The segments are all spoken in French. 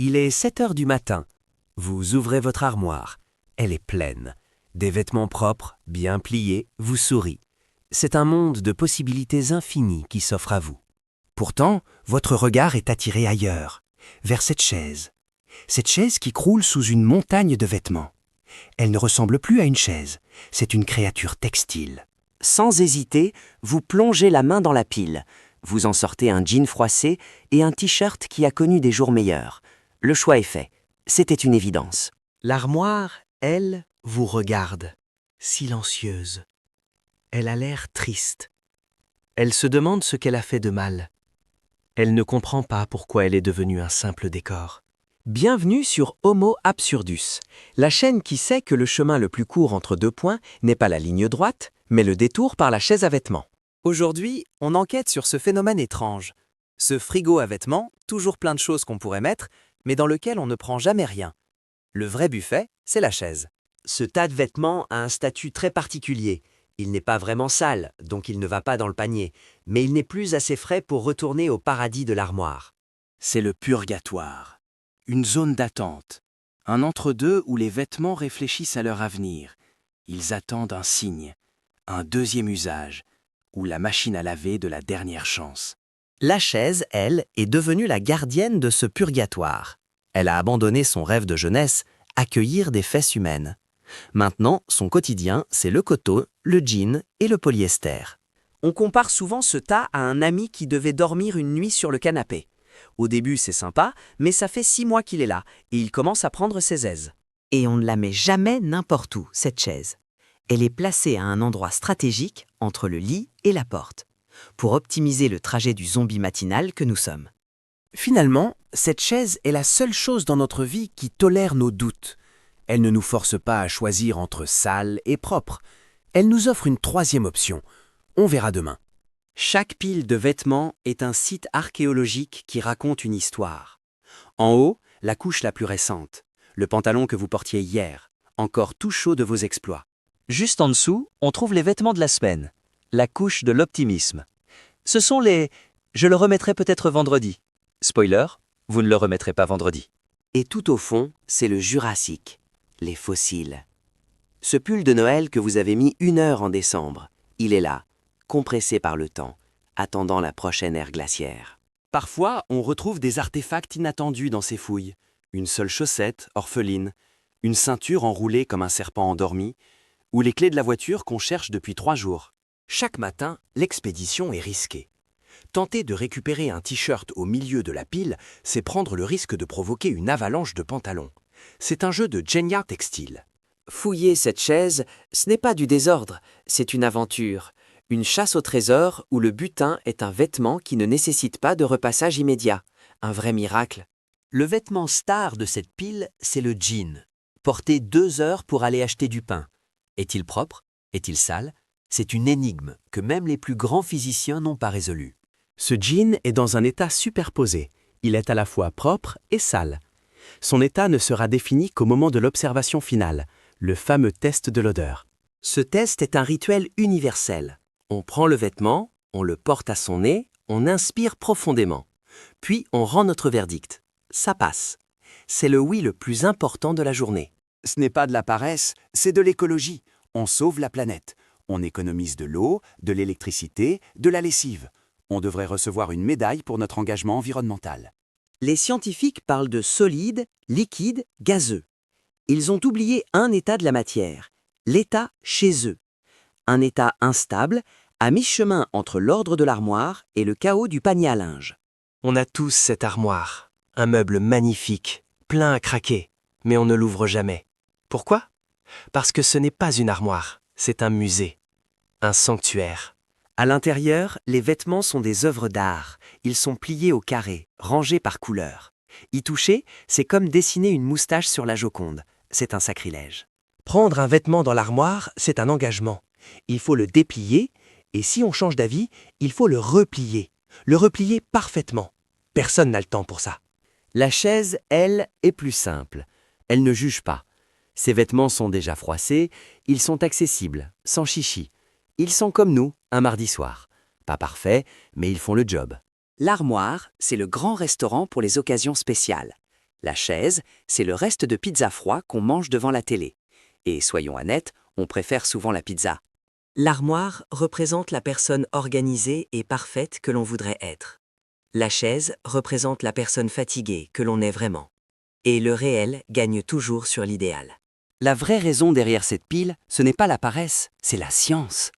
Il est 7 heures du matin. Vous ouvrez votre armoire. Elle est pleine. Des vêtements propres, bien pliés, vous sourient. C'est un monde de possibilités infinies qui s'offre à vous. Pourtant, votre regard est attiré ailleurs, vers cette chaise. Cette chaise qui croule sous une montagne de vêtements. Elle ne ressemble plus à une chaise, c'est une créature textile. Sans hésiter, vous plongez la main dans la pile. Vous en sortez un jean froissé et un t-shirt qui a connu des jours meilleurs. Le choix est fait. C'était une évidence. L'armoire, elle, vous regarde, silencieuse. Elle a l'air triste. Elle se demande ce qu'elle a fait de mal. Elle ne comprend pas pourquoi elle est devenue un simple décor. Bienvenue sur Homo Absurdus, la chaîne qui sait que le chemin le plus court entre deux points n'est pas la ligne droite, mais le détour par la chaise à vêtements. Aujourd'hui, on enquête sur ce phénomène étrange. Ce frigo à vêtements, toujours plein de choses qu'on pourrait mettre, mais dans lequel on ne prend jamais rien. Le vrai buffet, c'est la chaise. Ce tas de vêtements a un statut très particulier. Il n'est pas vraiment sale, donc il ne va pas dans le panier, mais il n'est plus assez frais pour retourner au paradis de l'armoire. C'est le purgatoire, une zone d'attente, un entre-deux où les vêtements réfléchissent à leur avenir. Ils attendent un signe, un deuxième usage, ou la machine à laver de la dernière chance. La chaise, elle, est devenue la gardienne de ce purgatoire. Elle a abandonné son rêve de jeunesse, accueillir des fesses humaines. Maintenant, son quotidien, c'est le coton, le jean et le polyester. On compare souvent ce tas à un ami qui devait dormir une nuit sur le canapé. Au début, c'est sympa, mais ça fait 6 mois qu'il est là, et il commence à prendre ses aises. Et on ne la met jamais n'importe où, cette chaise. Elle est placée à un endroit stratégique entre le lit et la porte, pour optimiser le trajet du zombie matinal que nous sommes. Finalement, cette chaise est la seule chose dans notre vie qui tolère nos doutes. Elle ne nous force pas à choisir entre sale et propre. Elle nous offre une troisième option. On verra demain. Chaque pile de vêtements est un site archéologique qui raconte une histoire. En haut, la couche la plus récente, le pantalon que vous portiez hier, encore tout chaud de vos exploits. Juste en dessous, on trouve les vêtements de la semaine, la couche de l'optimisme. Ce sont les « je le remettrai peut-être vendredi ». Spoiler, vous ne le remettrez pas vendredi. Et tout au fond, c'est le Jurassique, les fossiles. Ce pull de Noël que vous avez mis 1 heure en décembre, il est là, compressé par le temps, attendant la prochaine ère glaciaire. Parfois, on retrouve des artefacts inattendus dans ces fouilles. Une seule chaussette, orpheline, une ceinture enroulée comme un serpent endormi, ou les clés de la voiture qu'on cherche depuis 3 jours. Chaque matin, l'expédition est risquée. Tenter de récupérer un t-shirt au milieu de la pile, c'est prendre le risque de provoquer une avalanche de pantalons. C'est un jeu de Jenga textile. Fouiller cette chaise, ce n'est pas du désordre, c'est une aventure. Une chasse au trésor où le butin est un vêtement qui ne nécessite pas de repassage immédiat. Un vrai miracle. Le vêtement star de cette pile, c'est le jean. Porté 2 heures pour aller acheter du pain. Est-il propre? Est-il sale? C'est une énigme que même les plus grands physiciens n'ont pas résolue. Ce jean est dans un état superposé. Il est à la fois propre et sale. Son état ne sera défini qu'au moment de l'observation finale, le fameux test de l'odeur. Ce test est un rituel universel. On prend le vêtement, on le porte à son nez, on inspire profondément. Puis on rend notre verdict. Ça passe. C'est le oui le plus important de la journée. Ce n'est pas de la paresse, c'est de l'écologie. On sauve la planète. On économise de l'eau, de l'électricité, de la lessive. On devrait recevoir une médaille pour notre engagement environnemental. Les scientifiques parlent de solide, liquide, gazeux. Ils ont oublié un état de la matière, l'état chez eux. Un état instable, à mi-chemin entre l'ordre de l'armoire et le chaos du panier à linge. On a tous cette armoire, un meuble magnifique, plein à craquer, mais on ne l'ouvre jamais. Pourquoi? Parce que ce n'est pas une armoire, c'est un musée, un sanctuaire. À l'intérieur, les vêtements sont des œuvres d'art. Ils sont pliés au carré, rangés par couleur. Y toucher, c'est comme dessiner une moustache sur la Joconde. C'est un sacrilège. Prendre un vêtement dans l'armoire, c'est un engagement. Il faut le déplier, et si on change d'avis, il faut le replier parfaitement. Personne n'a le temps pour ça. La chaise, elle, est plus simple. Elle ne juge pas. Ses vêtements sont déjà froissés, ils sont accessibles, sans chichi. Ils sont comme nous, un mardi soir. Pas parfaits, mais ils font le job. L'armoire, c'est le grand restaurant pour les occasions spéciales. La chaise, c'est le reste de pizza froid qu'on mange devant la télé. Et soyons honnêtes, on préfère souvent la pizza. L'armoire représente la personne organisée et parfaite que l'on voudrait être. La chaise représente la personne fatiguée que l'on est vraiment. Et le réel gagne toujours sur l'idéal. La vraie raison derrière cette pile, ce n'est pas la paresse, c'est la science.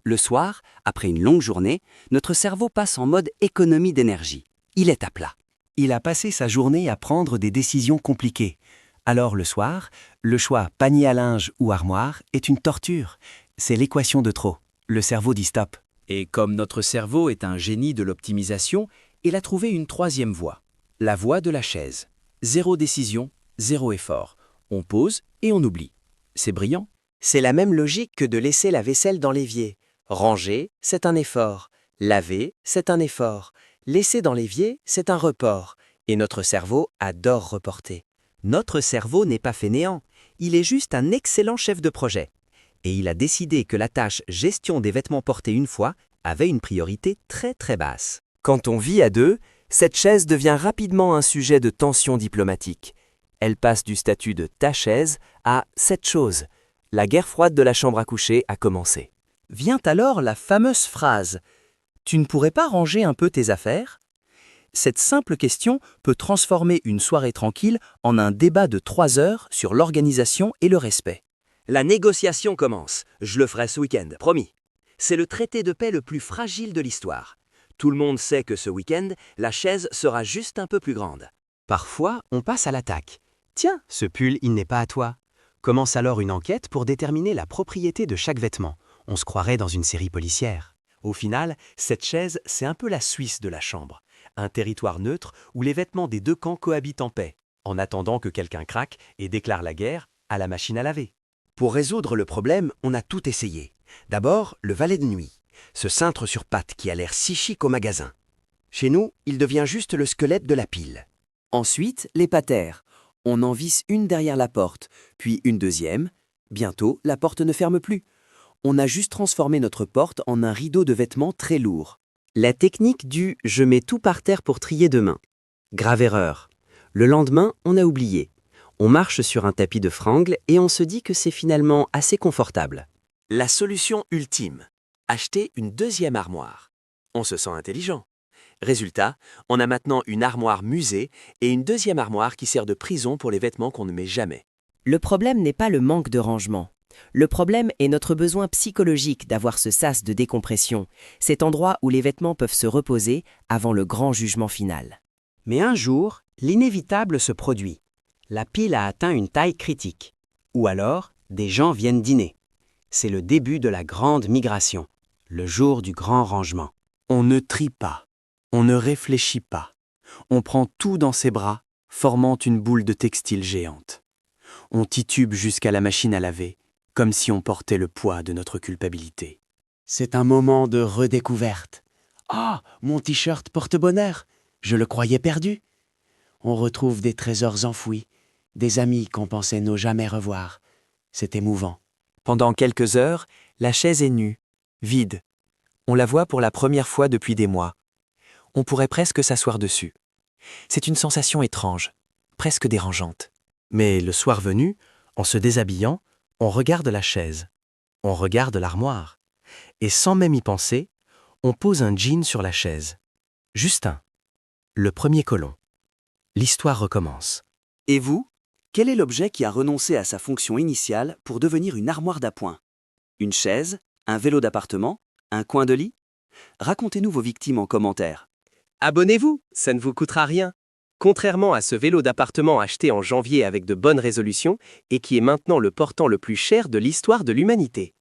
Le soir, après une longue journée, notre cerveau passe en mode économie d'énergie. Il est à plat. Il a passé sa journée à prendre des décisions compliquées. Alors le soir, le choix panier à linge ou armoire est une torture. C'est l'équation de trop. Le cerveau dit stop. Et comme notre cerveau est un génie de l'optimisation, il a trouvé une troisième voie. La voie de la chaise. Zéro décision, zéro effort. On pose et on oublie. C'est brillant. C'est la même logique que de laisser la vaisselle dans l'évier. Ranger, c'est un effort. Laver, c'est un effort. Laisser dans l'évier, c'est un report. Et notre cerveau adore reporter. Notre cerveau n'est pas fainéant, il est juste un excellent chef de projet. Et il a décidé que la tâche gestion des vêtements portés une fois avait une priorité très très basse. Quand on vit à deux, cette chaise devient rapidement un sujet de tension diplomatique. Elle passe du statut de ta chaise à cette chose. La guerre froide de la chambre à coucher a commencé. Vient alors la fameuse phrase « Tu ne pourrais pas ranger un peu tes affaires ?» Cette simple question peut transformer une soirée tranquille en un débat de 3 heures sur l'organisation et le respect. La négociation commence. Je le ferai ce week-end, promis. C'est le traité de paix le plus fragile de l'histoire. Tout le monde sait que ce week-end, la chaise sera juste un peu plus grande. Parfois, on passe à l'attaque. Tiens, ce pull, il n'est pas à toi. Commence alors une enquête pour déterminer la propriété de chaque vêtement. On se croirait dans une série policière. Au final, cette chaise, c'est un peu la Suisse de la chambre. Un territoire neutre où les vêtements des deux camps cohabitent en paix, en attendant que quelqu'un craque et déclare la guerre à la machine à laver. Pour résoudre le problème, on a tout essayé. D'abord, le valet de nuit, ce cintre sur pattes qui a l'air si chic au magasin. Chez nous, il devient juste le squelette de la pile. Ensuite, les patères. On en visse une derrière la porte, puis une deuxième. Bientôt, la porte ne ferme plus. On a juste transformé notre porte en un rideau de vêtements très lourd. La technique du « je mets tout par terre pour trier demain ». Grave erreur. Le lendemain, on a oublié. On marche sur un tapis de frangle et on se dit que c'est finalement assez confortable. La solution ultime, acheter une deuxième armoire. On se sent intelligent. Résultat, on a maintenant une armoire musée et une deuxième armoire qui sert de prison pour les vêtements qu'on ne met jamais. Le problème n'est pas le manque de rangement. Le problème est notre besoin psychologique d'avoir ce sas de décompression, cet endroit où les vêtements peuvent se reposer avant le grand jugement final. Mais un jour, l'inévitable se produit. La pile a atteint une taille critique. Ou alors, des gens viennent dîner. C'est le début de la grande migration, le jour du grand rangement. On ne trie pas. On ne réfléchit pas. On prend tout dans ses bras, formant une boule de textile géante. On titube jusqu'à la machine à laver, comme si on portait le poids de notre culpabilité. C'est un moment de redécouverte. Ah, mon t-shirt porte-bonheur, je le croyais perdu. On retrouve des trésors enfouis, des amis qu'on pensait ne jamais revoir. C'est émouvant. Pendant quelques heures, la chaise est nue, vide. On la voit pour la première fois depuis des mois. On pourrait presque s'asseoir dessus. C'est une sensation étrange, presque dérangeante. Mais le soir venu, en se déshabillant, on regarde la chaise, on regarde l'armoire, et sans même y penser, on pose un jean sur la chaise. Juste un. Le premier colon. L'histoire recommence. Et vous, quel est l'objet qui a renoncé à sa fonction initiale pour devenir une armoire d'appoint? Une chaise? Un vélo d'appartement? Un coin de lit? Racontez-nous vos victimes en commentaire. Abonnez-vous, ça ne vous coûtera rien. Contrairement à ce vélo d'appartement acheté en janvier avec de bonnes résolutions et qui est maintenant le portant le plus cher de l'histoire de l'humanité.